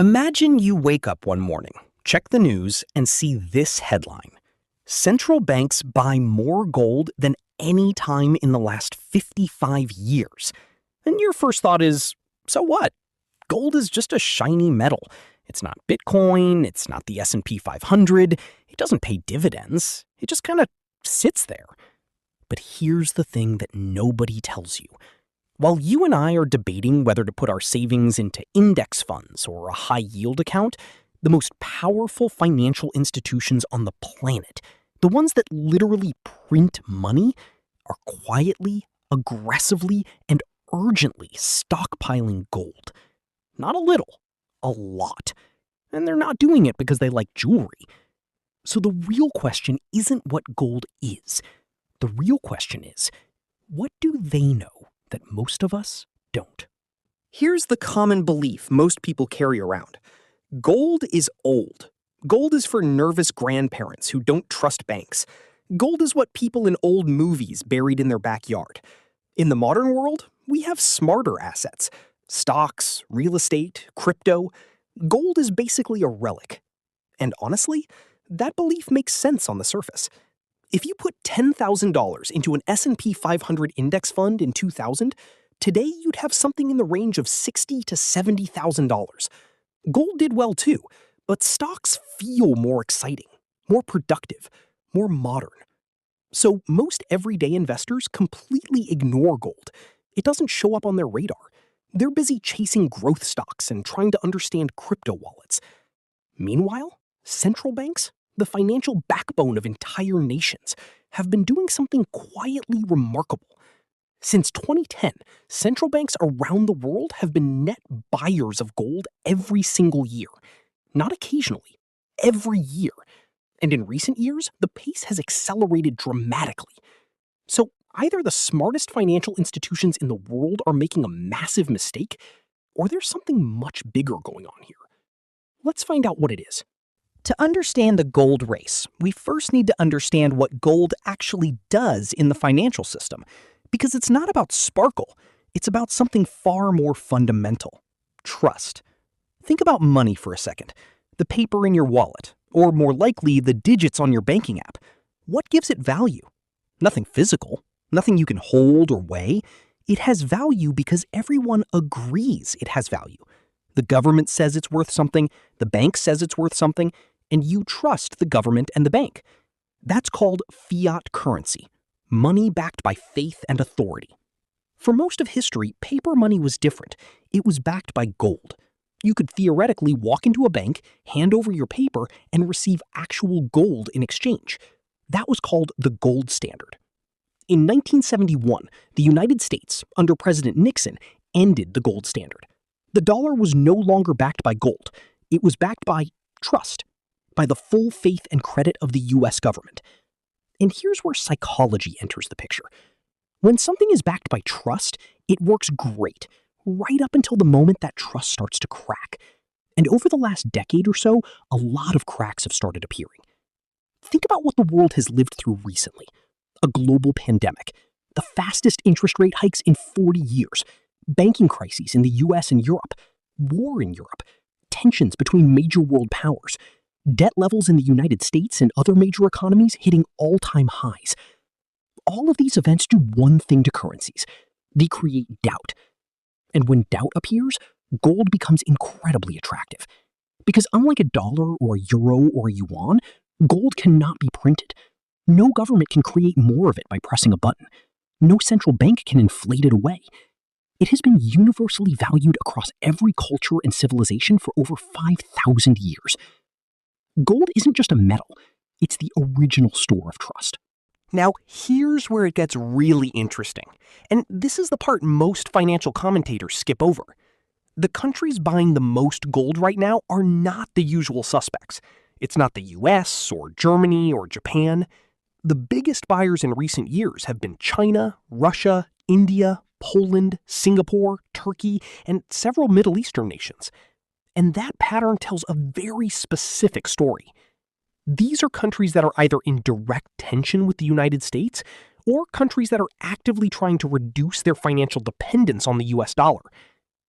Imagine you wake up one morning, check the news, and see this headline. Central banks buy more gold than any time in the last 55 years. And your first thought is, so what? Gold is just a shiny metal. It's not Bitcoin, it's not the S&P 500, it doesn't pay dividends, it just kind of sits there. But here's the thing that nobody tells you. While you and I are debating whether to put our savings into index funds or a high-yield account, the most powerful financial institutions on the planet, the ones that literally print money, are quietly, aggressively, and urgently stockpiling gold. Not a little, a lot. And they're not doing it because they like jewelry. So the real question isn't what gold is. The real question is, what do they know that most of us don't? Here's the common belief most people carry around. Gold is old. Gold is for nervous grandparents who don't trust banks. Gold is what people in old movies buried in their backyard. In the modern world, we have smarter assets. Stocks, real estate, crypto. Gold is basically a relic. And honestly, that belief makes sense on the surface. If you put $10,000 into an S&P 500 index fund in 2000, today you'd have something in the range of $60,000 to $70,000. Gold did well too, but stocks feel more exciting, more productive, more modern. So most everyday investors completely ignore gold. It doesn't show up on their radar. They're busy chasing growth stocks and trying to understand crypto wallets. Meanwhile, central banks, the financial backbone of entire nations, have been doing something quietly remarkable. Since 2010, central banks around the world have been net buyers of gold every single year. Not occasionally, every year. And in recent years, the pace has accelerated dramatically. So either the smartest financial institutions in the world are making a massive mistake, or there's something much bigger going on here. Let's find out what it is. To understand the gold race, we first need to understand what gold actually does in the financial system, because it's not about sparkle, it's about something far more fundamental: trust. Think about money for a second, the paper in your wallet, or more likely, the digits on your banking app. What gives it value? Nothing physical, nothing you can hold or weigh. It has value because everyone agrees it has value. The government says it's worth something, the bank says it's worth something, and you trust the government and the bank. That's called fiat currency, money backed by faith and authority. For most of history, paper money was different. It was backed by gold. You could theoretically walk into a bank, hand over your paper, and receive actual gold in exchange. That was called the gold standard. In 1971, the United States, under President Nixon, ended the gold standard. The dollar was no longer backed by gold. It was backed by trust, by the full faith and credit of the US government. And here's where psychology enters the picture. When something is backed by trust, it works great, right up until the moment that trust starts to crack. And over the last decade or so, a lot of cracks have started appearing. Think about what the world has lived through recently. A global pandemic, the fastest interest rate hikes in 40 years, banking crises in the US and Europe, war in Europe, tensions between major world powers, debt levels in the United States and other major economies hitting all-time highs. All of these events do one thing to currencies. They create doubt. And when doubt appears, gold becomes incredibly attractive. Because unlike a dollar or a euro or a yuan, gold cannot be printed. No government can create more of it by pressing a button. No central bank can inflate it away. It has been universally valued across every culture and civilization for over 5,000 years. Gold isn't just a metal, it's the original store of trust. Now, here's where it gets really interesting. And this is the part most financial commentators skip over. The countries buying the most gold right now are not the usual suspects. It's not the US or Germany or Japan. The biggest buyers in recent years have been China, Russia, India, Poland, Singapore, Turkey, and several Middle Eastern nations. And that pattern tells a very specific story. These are countries that are either in direct tension with the United States or countries that are actively trying to reduce their financial dependence on the US dollar.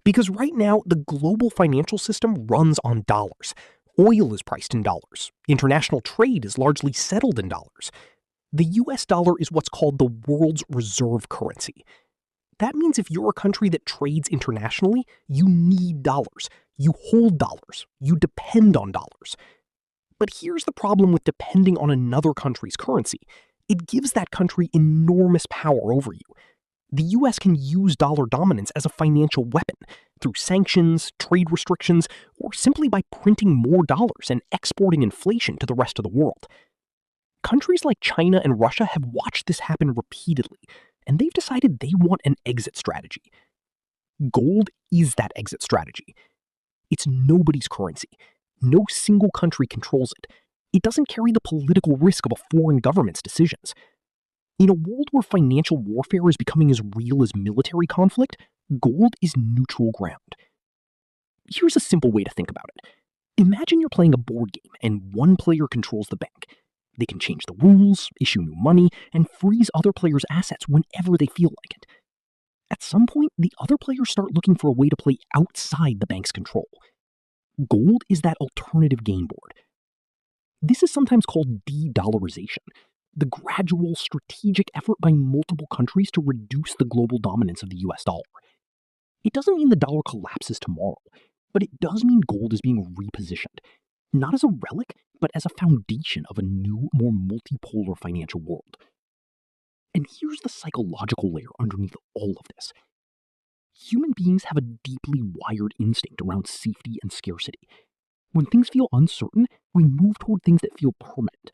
Because right now, the global financial system runs on dollars. Oil is priced in dollars. International trade is largely settled in dollars. The US dollar is what's called the world's reserve currency. That means if you're a country that trades internationally, you need dollars. You hold dollars. You depend on dollars. But here's the problem with depending on another country's currency. It gives that country enormous power over you. The US can use dollar dominance as a financial weapon through sanctions, trade restrictions, or simply by printing more dollars and exporting inflation to the rest of the world. Countries like China and Russia have watched this happen repeatedly, and they've decided they want an exit strategy. Gold is that exit strategy. It's nobody's currency. No single country controls it. It doesn't carry the political risk of a foreign government's decisions. In a world where financial warfare is becoming as real as military conflict, gold is neutral ground. Here's a simple way to think about it. Imagine you're playing a board game and one player controls the bank. They can change the rules, issue new money, and freeze other players' assets whenever they feel like it. At some point, the other players start looking for a way to play outside the bank's control. Gold is that alternative game board. This is sometimes called de-dollarization, the gradual, strategic effort by multiple countries to reduce the global dominance of the US dollar. It doesn't mean the dollar collapses tomorrow, but it does mean gold is being repositioned, not as a relic, but as a foundation of a new, more multipolar financial world. And here's the psychological layer underneath all of this. Human beings have a deeply wired instinct around safety and scarcity. When things feel uncertain, we move toward things that feel permanent.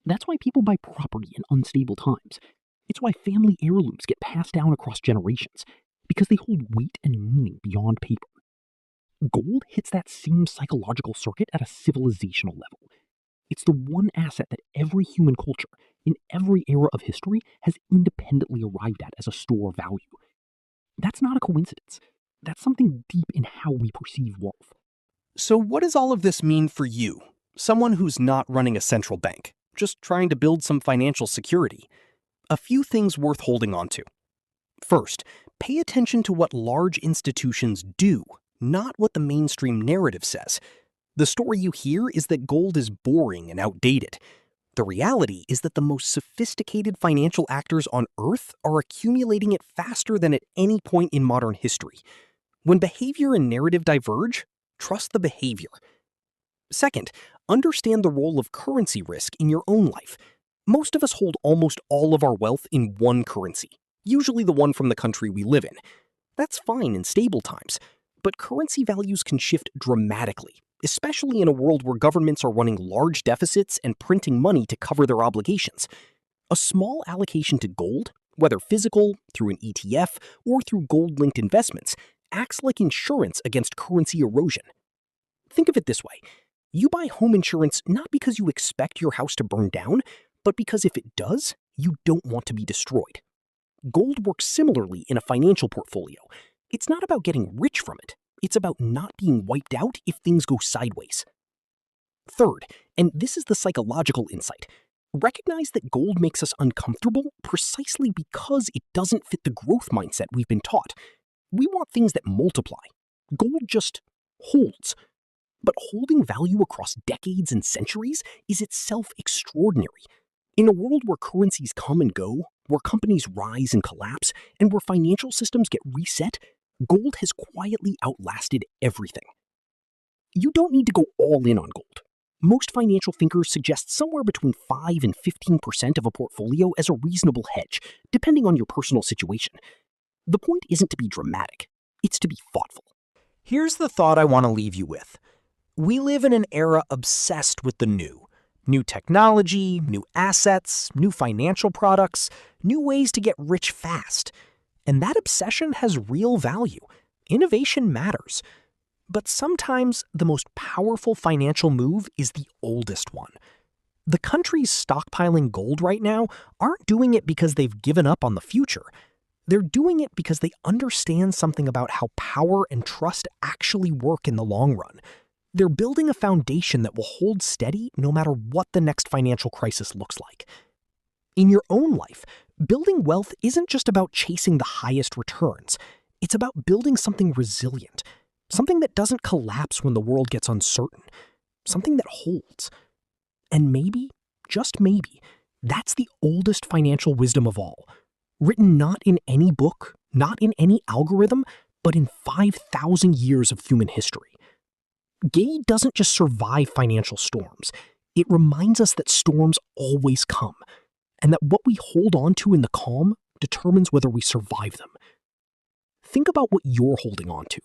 That's why people buy property in unstable times. It's why family heirlooms get passed down across generations, because they hold weight and meaning beyond paper. Gold hits that same psychological circuit at a civilizational level. It's the one asset that every human culture, in every era of history, has independently arrived at as a store of value. That's not a coincidence. That's something deep in how we perceive wealth. So what does all of this mean for you, someone who's not running a central bank, just trying to build some financial security? A few things worth holding on to. First, pay attention to what large institutions do, not what the mainstream narrative says. The story you hear is that gold is boring and outdated. The reality is that the most sophisticated financial actors on Earth are accumulating it faster than at any point in modern history. When behavior and narrative diverge, trust the behavior. Second, understand the role of currency risk in your own life. Most of us hold almost all of our wealth in one currency, usually the one from the country we live in. That's fine in stable times, but currency values can shift dramatically, especially in a world where governments are running large deficits and printing money to cover their obligations. A small allocation to gold, whether physical, through an ETF, or through gold-linked investments, acts like insurance against currency erosion. Think of it this way. You buy home insurance not because you expect your house to burn down, but because if it does, you don't want to be destroyed. Gold works similarly in a financial portfolio. It's not about getting rich from it. It's about not being wiped out if things go sideways. Third, and this is the psychological insight, recognize that gold makes us uncomfortable precisely because it doesn't fit the growth mindset we've been taught. We want things that multiply. Gold just holds. But holding value across decades and centuries is itself extraordinary. In a world where currencies come and go, where companies rise and collapse, and where financial systems get reset, gold has quietly outlasted everything. You don't need to go all in on gold. Most financial thinkers suggest somewhere between 5 and 15% of a portfolio as a reasonable hedge, depending on your personal situation. The point isn't to be dramatic, it's to be thoughtful. Here's the thought I want to leave you with. We live in an era obsessed with the new. New technology, new assets, new financial products, new ways to get rich fast. And that obsession has real value. Innovation matters. But sometimes the most powerful financial move is the oldest one. The countries stockpiling gold right now aren't doing it because they've given up on the future. They're doing it because they understand something about how power and trust actually work in the long run. They're building a foundation that will hold steady no matter what the next financial crisis looks like. In your own life, building wealth isn't just about chasing the highest returns. It's about building something resilient, something that doesn't collapse when the world gets uncertain, something that holds. And maybe, just maybe, that's the oldest financial wisdom of all, written not in any book, not in any algorithm, but in 5,000 years of human history. Gold doesn't just survive financial storms. It reminds us that storms always come, and that what we hold on to in the calm determines whether we survive them. Think about what you're holding on to.